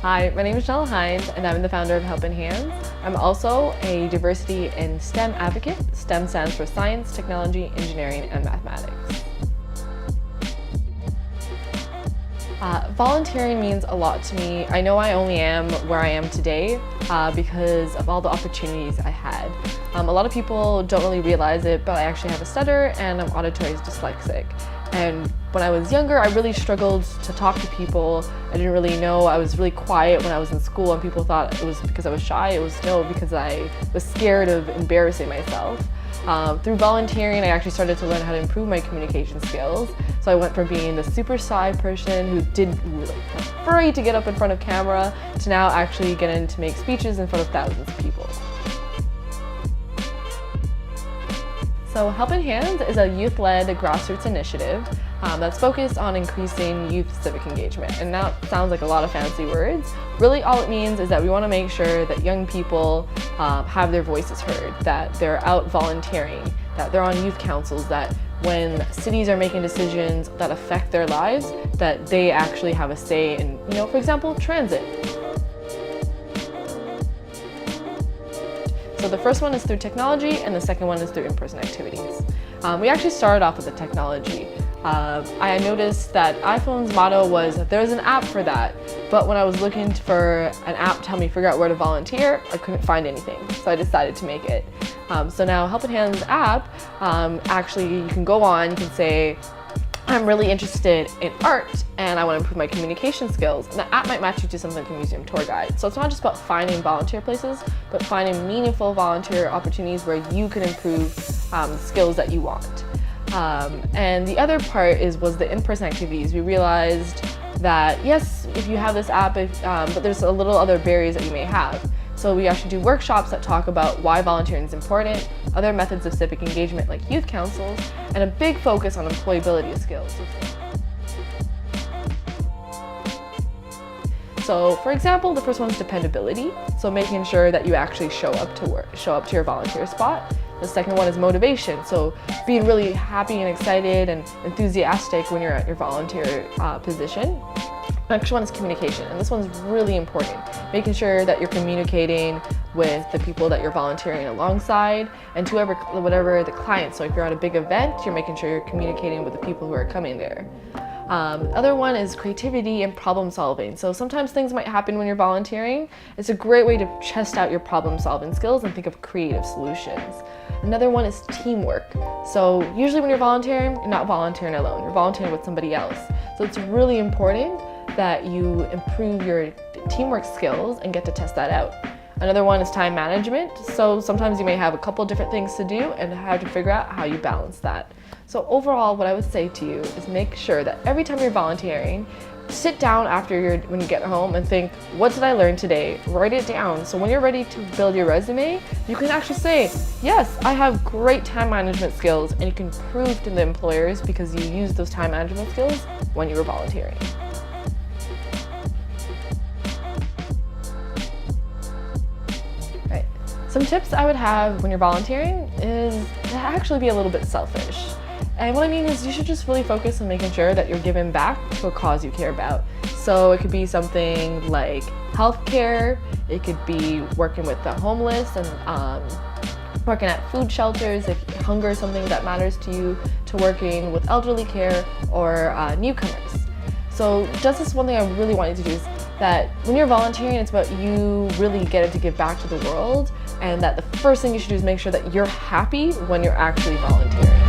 Hi, my name is Hinds, and I'm the founder of Hinds. I'm also a diversity and STEM advocate. STEM stands for science, technology, engineering, and mathematics. Volunteering means a lot to me. I know I only am where I am today because of all the opportunities I had. A lot of people don't really realize it, but I actually have a stutter and I'm auditory dyslexic. And when I was younger, I really struggled to talk to people. I didn't really know. I was really quiet when I was in school, and people thought it was because I was shy. It was no, because I was scared of embarrassing myself. Through volunteering, I actually started to learn how to improve my communication skills. So I went from being the super shy person who was afraid to get up in front of camera to now actually getting to make speeches in front of thousands of people. So Hinds is a youth-led grassroots initiative that's focused on increasing youth civic engagement. And that sounds like a lot of fancy words. Really all it means is that we want to make sure that young people have their voices heard, that they're out volunteering, that they're on youth councils, that when cities are making decisions that affect their lives, that they actually have a say in, for example, transit. So the first one is through technology, and the second one is through in-person activities. We actually started off with the technology. I noticed that iPhone's motto was that there's an app for that, but when I was looking for an app to help me figure out where to volunteer, I couldn't find anything, so I decided to make it. So now Hinds app, actually you can go on, you can say, I'm really interested in art and I want to improve my communication skills. And the app might match you to something like a museum tour guide. So it's not just about finding volunteer places, but finding meaningful volunteer opportunities where you can improve skills that you want. And the other part was the in-person activities. We realized that yes, if you have this app, but there's a little other barriers that you may have. So we actually do workshops that talk about why volunteering is important, other methods of civic engagement like youth councils, and a big focus on employability skills. So for example, the first one is dependability. So making sure that you actually show up to your volunteer spot. The second one is motivation. So being really happy and excited and enthusiastic when you're at your volunteer position. The next one is communication, and this one's really important. Making sure that you're communicating with the people that you're volunteering alongside and to whatever the client. So if you're at a big event, you're making sure you're communicating with the people who are coming there. The other one is creativity and problem solving. So sometimes things might happen when you're volunteering. It's a great way to test out your problem solving skills and think of creative solutions. Another one is teamwork. So usually when you're volunteering, you're not volunteering alone, you're volunteering with somebody else. So it's really important that you improve your teamwork skills and get to test that out. Another one is time management. So sometimes you may have a couple different things to do and have to figure out how you balance that. So overall, what I would say to you is make sure that every time you're volunteering, sit down when you get home and think, what did I learn today? Write it down. So when you're ready to build your resume, you can actually say, yes, I have great time management skills, and you can prove to the employers because you used those time management skills when you were volunteering. Right. Some tips I would have when you're volunteering is to actually be a little bit selfish. And what I mean is you should just really focus on making sure that you're giving back to a cause you care about. So it could be something like healthcare, it could be working with the homeless and working at food shelters if hunger is something that matters to you, to working with elderly care or newcomers. So just this one thing I really want you to do is that when you're volunteering, it's about you really getting to give back to the world, and that the first thing you should do is make sure that you're happy when you're actually volunteering.